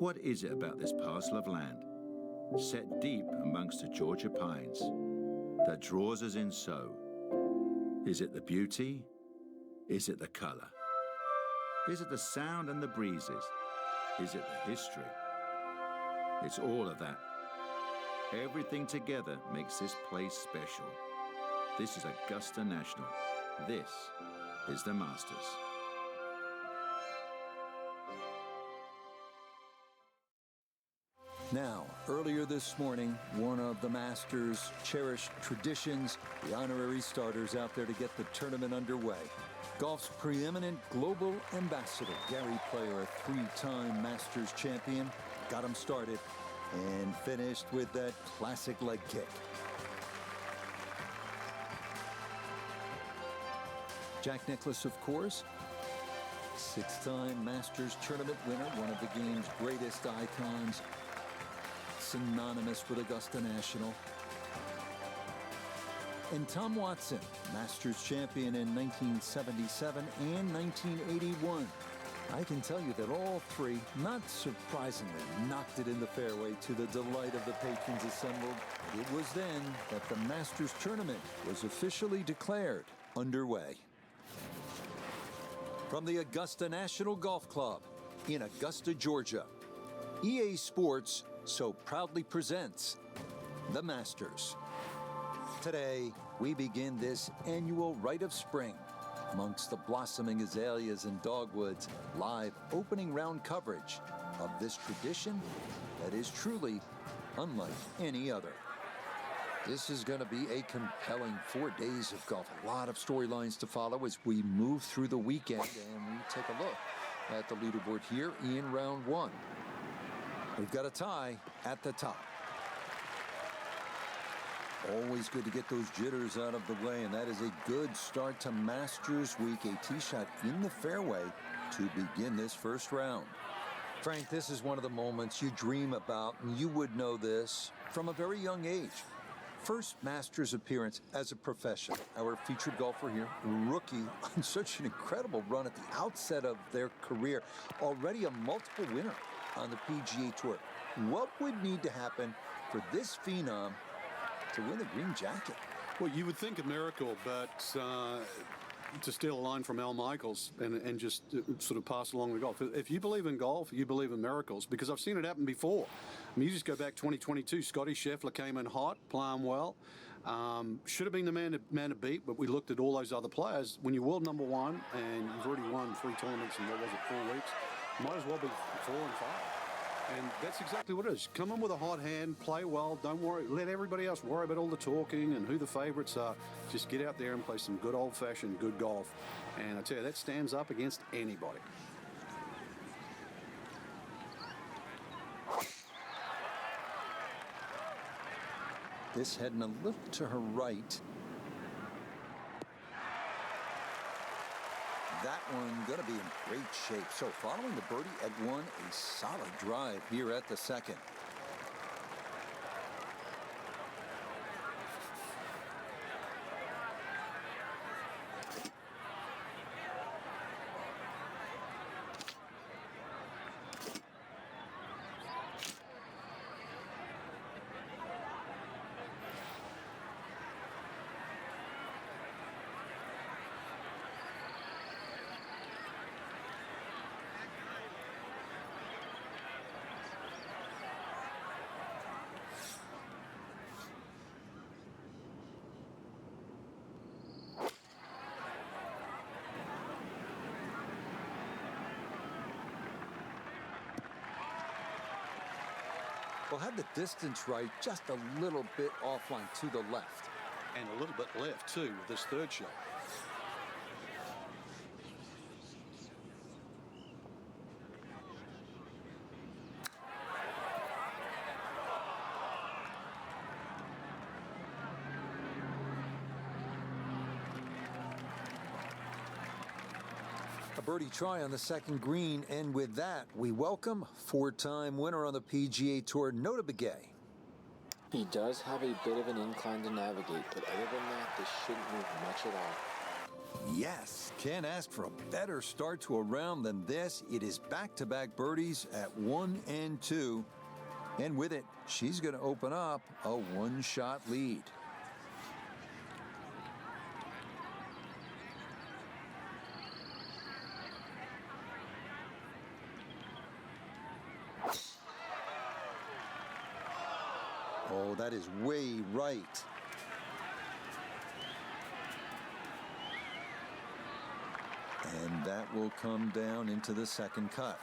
What is it about this parcel of land, set deep amongst the Georgia pines, that draws us in so? Is it the beauty? Is it the color? Is it the sound and the breezes? Is it the history? It's all of that. Everything together makes this place special. This is Augusta National. This is the Masters. Now, earlier this morning, one of the Masters' cherished traditions, the honorary starters out there to get the tournament underway. Golf's preeminent global ambassador, Gary Player, a three-time Masters champion, got him started and finished with that classic leg kick. Jack Nicklaus, of course, six-time Masters tournament winner, one of the game's greatest icons, synonymous with Augusta National. And Tom Watson, Masters champion in 1977 and 1981. I can tell you that all three, not surprisingly, knocked it in the fairway to the delight of the patrons assembled. It was then that the Masters tournament was officially declared underway. From the Augusta National Golf Club in Augusta, Georgia, EA Sports so proudly presents the Masters. Today, we begin this annual rite of spring amongst the blossoming azaleas and dogwoods, live opening round coverage of this tradition that is truly unlike any other. This is going to be a compelling 4 days of golf. A lot of storylines to follow as we move through the weekend, and we take a look at the leaderboard here in round one. We've got a tie at the top. Always good to get those jitters out of the way, and that is a good start to Masters Week. A tee shot in the fairway to begin this first round. Frank, this is one of the moments you dream about, and you would know this from a very young age. First Masters appearance as a professional. Our featured golfer here, rookie, on such an incredible run at the outset of their career. Already a multiple winner on the PGA Tour. What would need to happen for this phenom to win the green jacket? Well, you would think a miracle, but to steal a line from Al Michaels and just sort of pass along the golf. If you believe in golf, you believe in miracles, because I've seen it happen before. I mean, you just go back 2022, Scotty Scheffler came in hot, playing well. Should have been the man to beat, but we looked at all those other players. When you're world number one and you've already won 3 tournaments in, what was it, 4 weeks, might as well be 4 and 5. And that's exactly what it is. Come in with a hot hand, play well, don't worry, let everybody else worry about all the talking and who the favorites are. Just get out there and play some good old-fashioned good golf. And I tell you, that stands up against anybody. This heading a little to her right. That one going to be in great shape. So following the birdie at 1, a solid drive here at the second. Well, had the distance right, just a little bit offline to the left. And a little bit left, too, with this third shot. A birdie try on the second green, and with that, we welcome 4-time winner on the PGA Tour, Nota Begay. He does have a bit of an incline to navigate, but other than that, this shouldn't move much at all. Yes, can't ask for a better start to a round than this. It is back-to-back birdies at 1 and 2. And with it, she's going to open up a one-shot lead. Oh, that is way right. And that will come down into the second cut.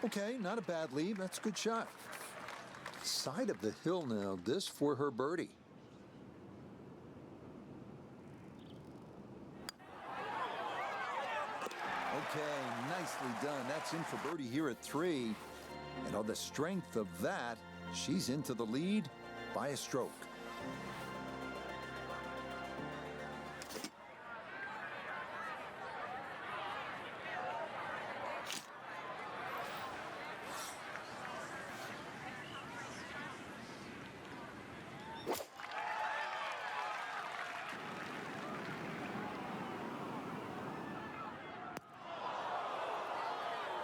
Okay, not a bad lead. That's a good shot. Side of the hill now, this for her birdie. Okay, nicely done. That's in for birdie here at 3. And on the strength of that, she's into the lead by a stroke.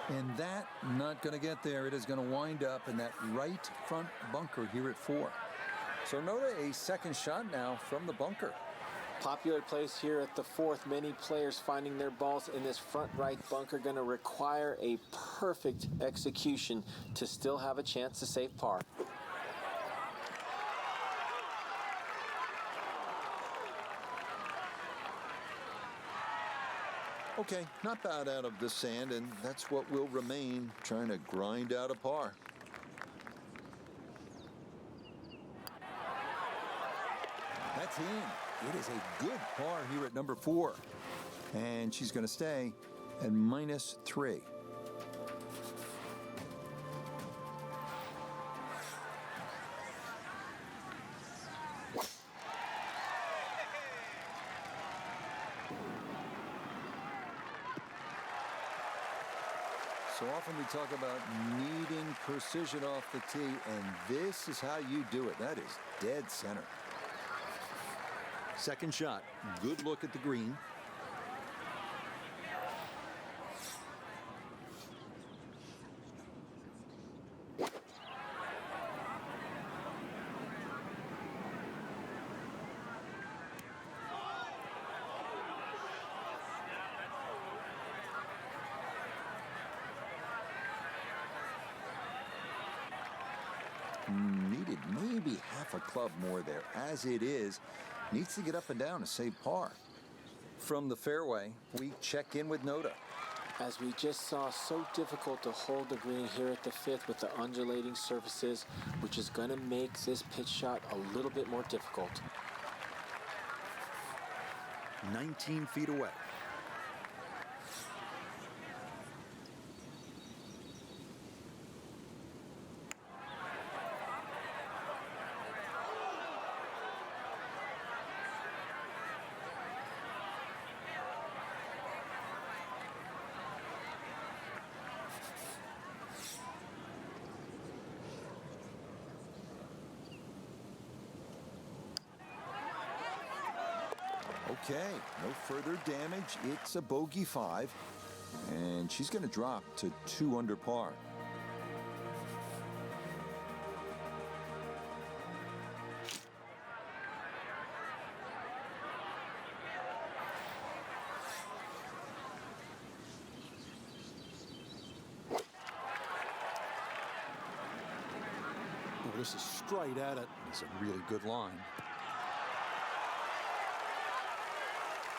And that, not going to get there. It is going to wind up in that right front bunker here at 4. So Nota, a second shot now from the bunker. Popular place here at the 4th. Many players finding their balls in this front right bunker. Going to require a perfect execution to still have a chance to save par. Okay, not bad out of the sand, and that's what will remain, trying to grind out a par. That's in. It is a good par here at number 4. And she's going to stay at -3. So often we talk about needing precision off the tee, and this is how you do it. That is dead center. Second shot, good look at the green. Needed maybe half a club more there. As it is, needs to get up and down to save par. From the fairway, we check in with Nota. As we just saw, so difficult to hold the green here at the 5th with the undulating surfaces, which is going to make this pitch shot a little bit more difficult. 19 feet away. Okay, no further damage. It's a bogey 5, and she's going to drop to 2 under par. Well, this is straight at it. It's a really good line.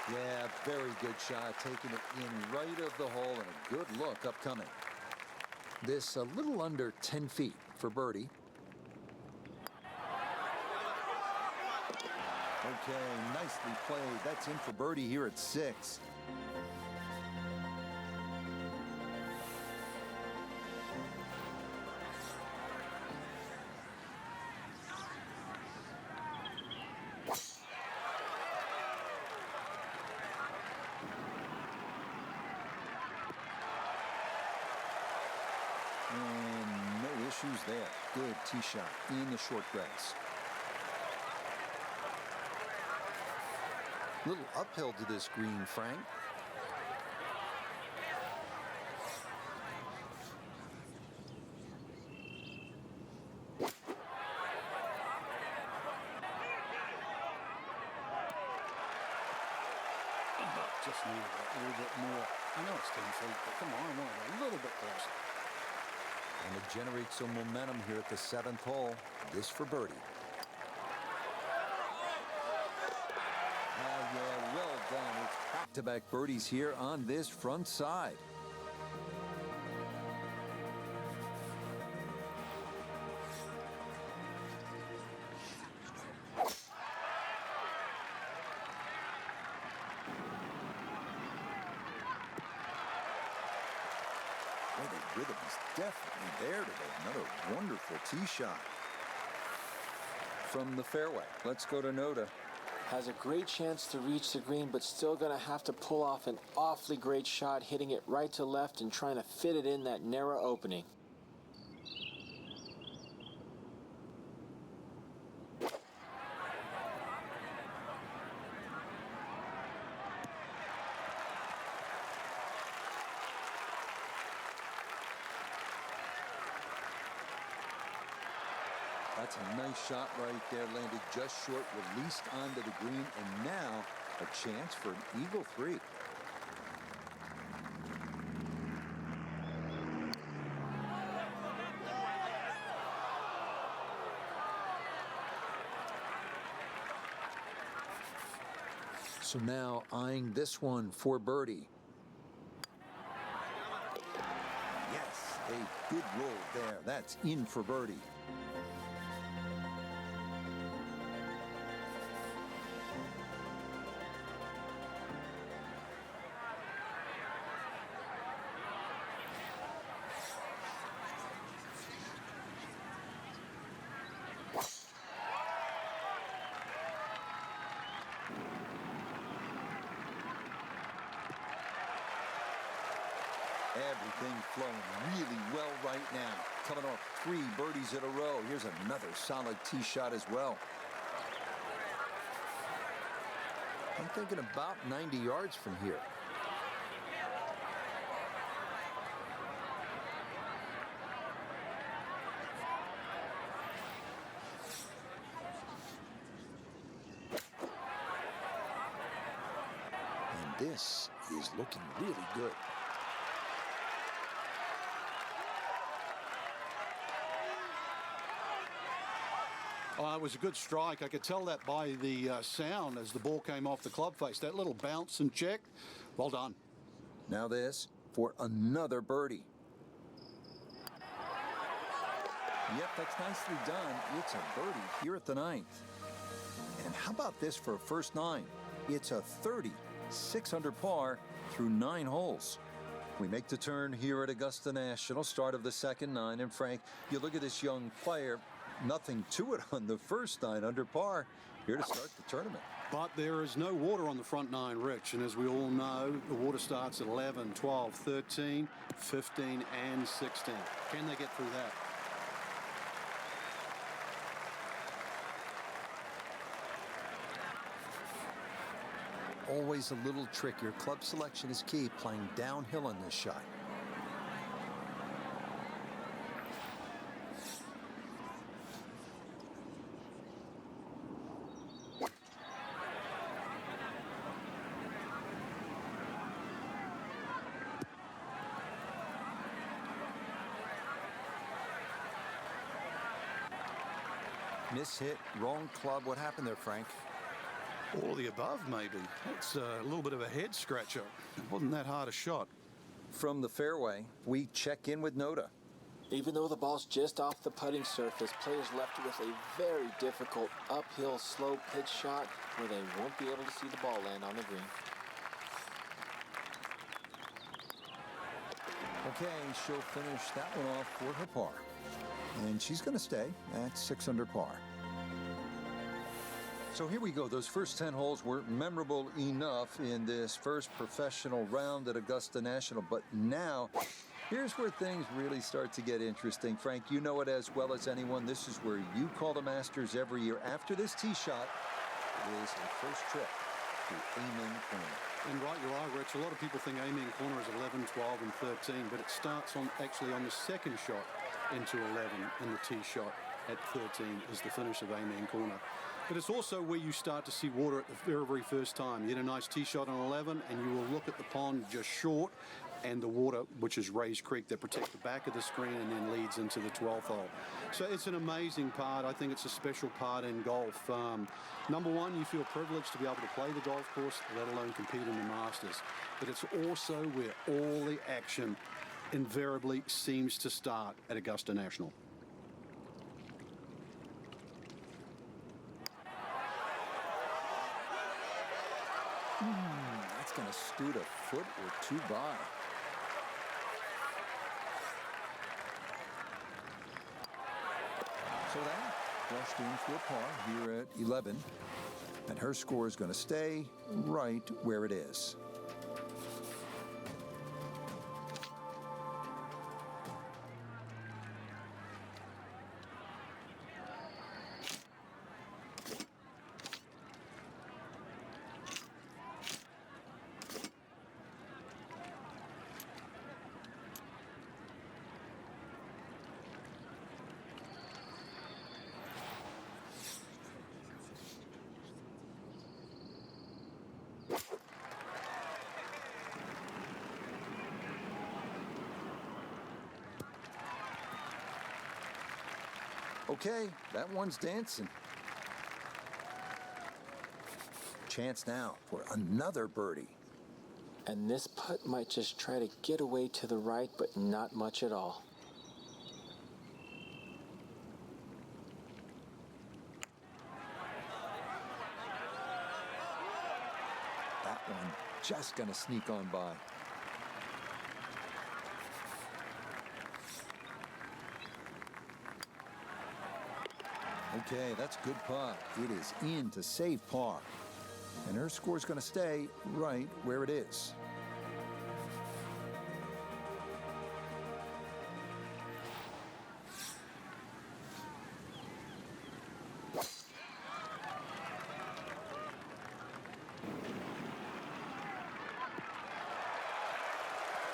Yeah, very good shot, taking it in right of the hole, and a good look upcoming. This a little under 10 feet for birdie. Okay, nicely played. That's in for birdie here at 6. issues there. Good tee shot in the short grass. Little uphill to this green, Frank. Just needed a little bit more. I know it's 10 feet, but come on, I want it a little bit closer. And it generates some momentum here at the 7th hole. This for birdie. Oh, yeah, well done. It's back-to-back birdies here on this front side. Boy, the rhythm is definitely there today. Another wonderful tee shot. From the fairway, let's go to Noda. Has a great chance to reach the green, but still going to have to pull off an awfully great shot, hitting it right to left and trying to fit it in that narrow opening. That's a nice shot right there, landed just short, released onto the green, and now a chance for an eagle 3. So now eyeing this one for birdie. Yes, a good roll there. That's in for birdie. Everything flowing really well right now. Coming off 3 birdies in a row. Here's another solid tee shot as well. I'm thinking about 90 yards from here. And this is looking really good. Oh, it was a good strike. I could tell that by the sound as the ball came off the club face. That little bounce and check. Well done. Now this for another birdie. Yep, that's nicely done. It's a birdie here at the 9th. And how about this for a first 9? It's a 36 under par through 9 holes. We make the turn here at Augusta National, start of the second 9. And Frank, you look at this young player, nothing to it on the first 9 under par, here to start the tournament. But there is no water on the front 9, Rich. And as we all know, the water starts at 11, 12, 13, 15, and 16. Can they get through that? Always a little trickier. Club selection is key, playing downhill on this shot. Mishit, wrong club. What happened there, Frank? All of the above, maybe. It's a little bit of a head scratcher. It wasn't that hard a shot. From the fairway, we check in with Noda. Even though the ball's just off the putting surface, players left with a very difficult uphill slow pitch shot where they won't be able to see the ball land on the green. Okay, she'll finish that one off for her par. And she's going to stay at 6 under par. So here we go. Those first 10 holes were memorable enough in this first professional round at Augusta National. But now Here's where things really start to get interesting. Frank, you know it as well as anyone. This is where you call the Masters every year. After this tee shot, it is a first trip to Amen Corner. And right you are, Rich. A lot of people think Amen Corner is 11, 12, and 13, but it starts actually on the second shot into 11, and the tee shot at 13 is the finish of Amen Corner. But it's also where you start to see water at the very, very first time. You get a nice tee shot on 11, and you will look at the pond just short, and the water, which is Rays Creek, that protects the back of the screen and then leads into the 12th hole. So it's an amazing part. I think it's a special part in golf. Number one, you feel privileged to be able to play the golf course, let alone compete in the Masters. But it's also where all the action invariably seems to start at Augusta National. That's going to scoot a foot or two by. So that flushed in for a par here at 11. And her score is going to stay right where it is. Okay, that one's dancing. Chance now for another birdie. And this putt might just try to get away to the right, but not much at all. That one just gonna sneak on by. Okay, that's good putt. It is in to save par. And her score's going to stay right where it is.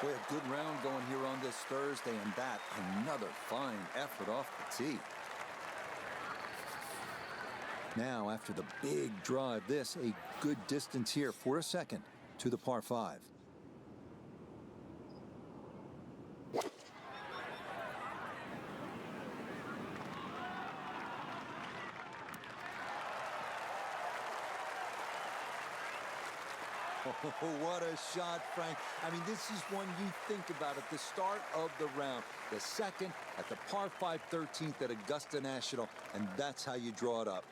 Boy, a good round going here on this Thursday, and that another fine effort off the tee. Now, after the big drive, this a good distance here for a second to the par 5. Oh, what a shot, Frank. I mean, this is one you think about at the start of the round. The second at the par 5 13th at Augusta National, and that's how you draw it up.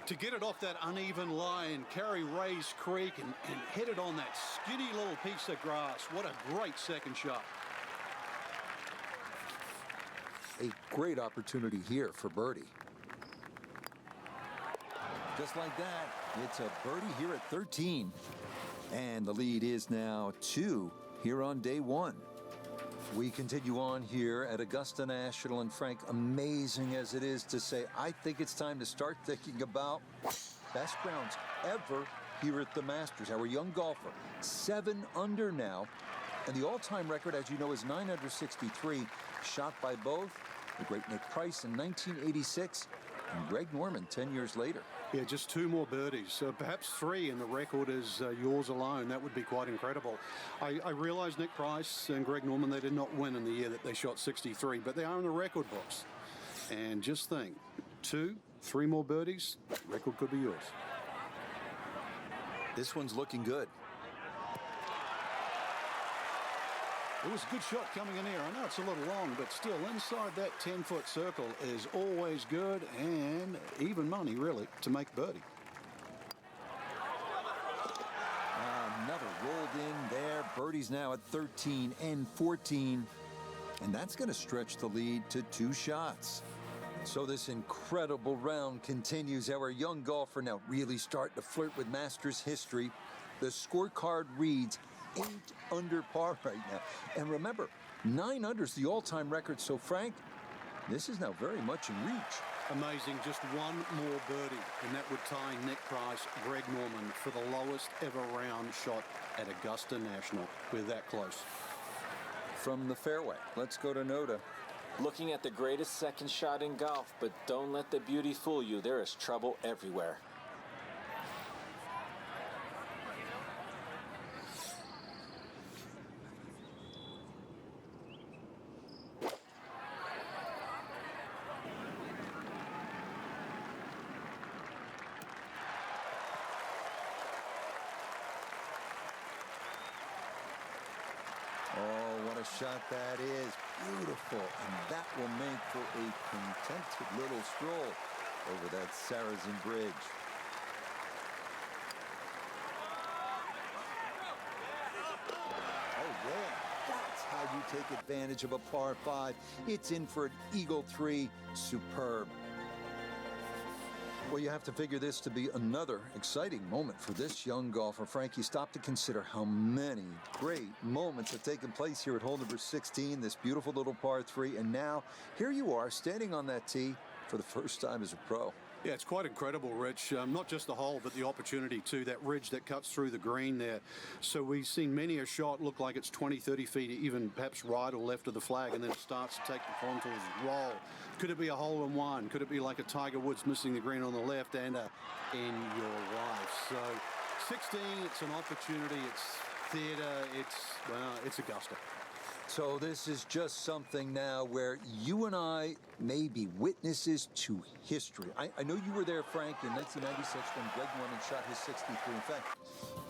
To get it off that uneven line, carry Rays Creek and hit it on that skinny little piece of grass. What a great second shot. A great opportunity here for birdie. Just like that, it's a birdie here at 13. And the lead is now 2 here on day 1. We continue on here at Augusta National, and Frank, amazing as it is to say, I think it's time to start thinking about best rounds ever here at the Masters. Our young golfer, 7 under now, and the all-time record, as you know, is 9 under 63, shot by both the great Nick Price in 1986 and Greg Norman 10 years later. Yeah, just 2 more birdies, perhaps 3, and the record is yours alone. That would be quite incredible. I realize Nick Price and Greg Norman, they did not win in the year that they shot 63, but they are in the record books. And just think, 2, 3 more birdies, record could be yours. This one's looking good. It was a good shot coming in here. I know it's a little long, but still inside that 10-foot circle is always good, and even money, really, to make birdie. Another rolled in there. Birdie's now at 13 and 14. And that's going to stretch the lead to 2 shots. So this incredible round continues. Our young golfer now really starting to flirt with Masters history. The scorecard reads 8 under par right now. And remember, 9 under is the all-time record. So, Frank, this is now very much in reach. Amazing, just one more birdie, and that would tie Nick Price, Greg Norman, for the lowest ever round shot at Augusta National. We're that close. From the fairway, let's go to Noda. Looking at the greatest second shot in golf, but don't let the beauty fool you. There is trouble everywhere. Oh, what a shot that is. Beautiful. And that will make for a contented little stroll over that Saracen Bridge. Oh, yeah. That's how you take advantage of a par 5. It's in for an Eagle 3. Superb. Well, you have to figure this to be another exciting moment for this young golfer. Frank, you stop to consider how many great moments have taken place here at hole number 16, this beautiful little par 3. And now, here you are, standing on that tee for the first time as a pro. Yeah, it's quite incredible, Rich. Not just the hole, but the opportunity too. That ridge that cuts through the green there. So we've seen many a shot look like it's 20, 30 feet, even perhaps right or left of the flag, and then it starts to take the contours and roll. Could it be a hole-in-one? Could it be like a Tiger Woods missing the green on the left and in your life? So 16, it's an opportunity. It's theater. It's Augusta. So this is just something now where you and I may be witnesses to history. I know you were there, Frank, in 1996 when Greg Norman shot his 63. In fact,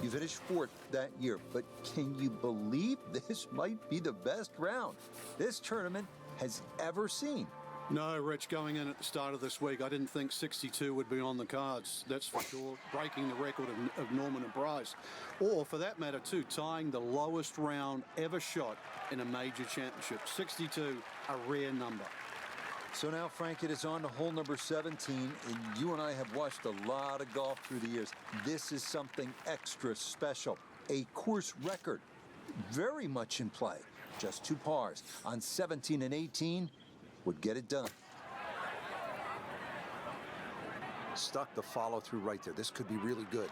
you finished 4th that year. But can you believe this might be the best round this tournament has ever seen? No, Rich, going in at the start of this week, I didn't think 62 would be on the cards. That's for sure. Breaking the record of Norman and Price. Or, for that matter, too, tying the lowest round ever shot in a major championship. 62, a rare number. So now, Frank, it is on to hole number 17, and you and I have watched a lot of golf through the years. This is something extra special. A course record, very much in play. Just 2 pars on 17 and 18. Would get it done. Stuck the follow through right there. This could be really good.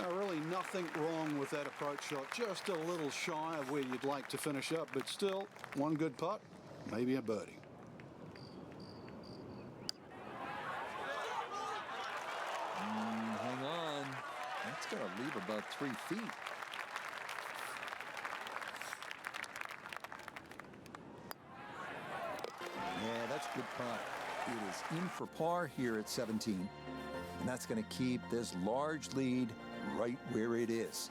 Really nothing wrong with that approach shot. Just a little shy of where you'd like to finish up, but still, one good putt, maybe a birdie. Hang on. That's going to leave about 3 feet. Yeah, that's good putt. It is in for par here at 17. And that's going to keep this large lead right where it is.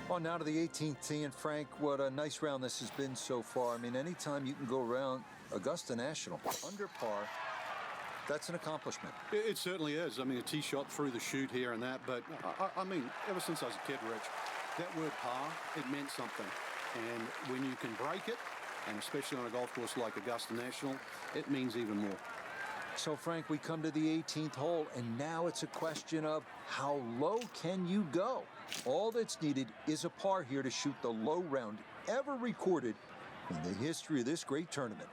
On now to the 18th tee, and Frank, what a nice round this has been so far. I mean, anytime you can go around Augusta National under par, that's an accomplishment. It certainly is. I mean, a tee shot through the chute here and that, but I mean, ever since I was a kid, Rich, that word par, it meant something. And when you can break it, and especially on a golf course like Augusta National, it means even more. So, Frank, we come to the 18th hole, and now it's a question of how low can you go? All that's needed is a par here to shoot the low round ever recorded in the history of this great tournament.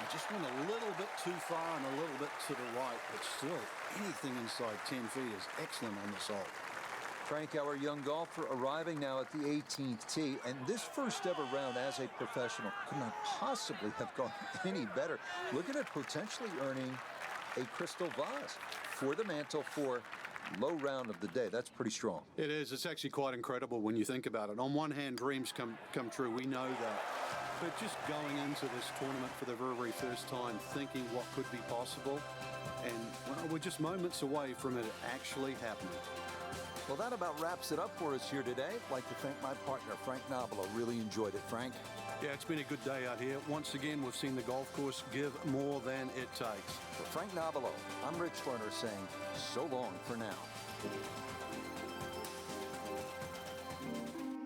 Just went a little bit too far and a little bit to the right, but still, anything inside 10 feet is excellent on this hole. Frank, our young golfer, arriving now at the 18th tee, and this first ever round as a professional could not possibly have gone any better. Looking at potentially earning a crystal vase for the mantle for low round of the day. That's pretty strong. It is. It's actually quite incredible when you think about it. On one hand, dreams come true. We know that. But just going into this tournament for the very, very first time, thinking what could be possible, And well, we're just moments away from it actually happening. Well, that about wraps it up for us here today. I'd like to thank my partner, Frank Nobilo. Really enjoyed it, Frank. Yeah, it's been a good day out here. Once again, we've seen the golf course give more than it takes. For Frank Nobilo, I'm Rich Lerner saying so long for now.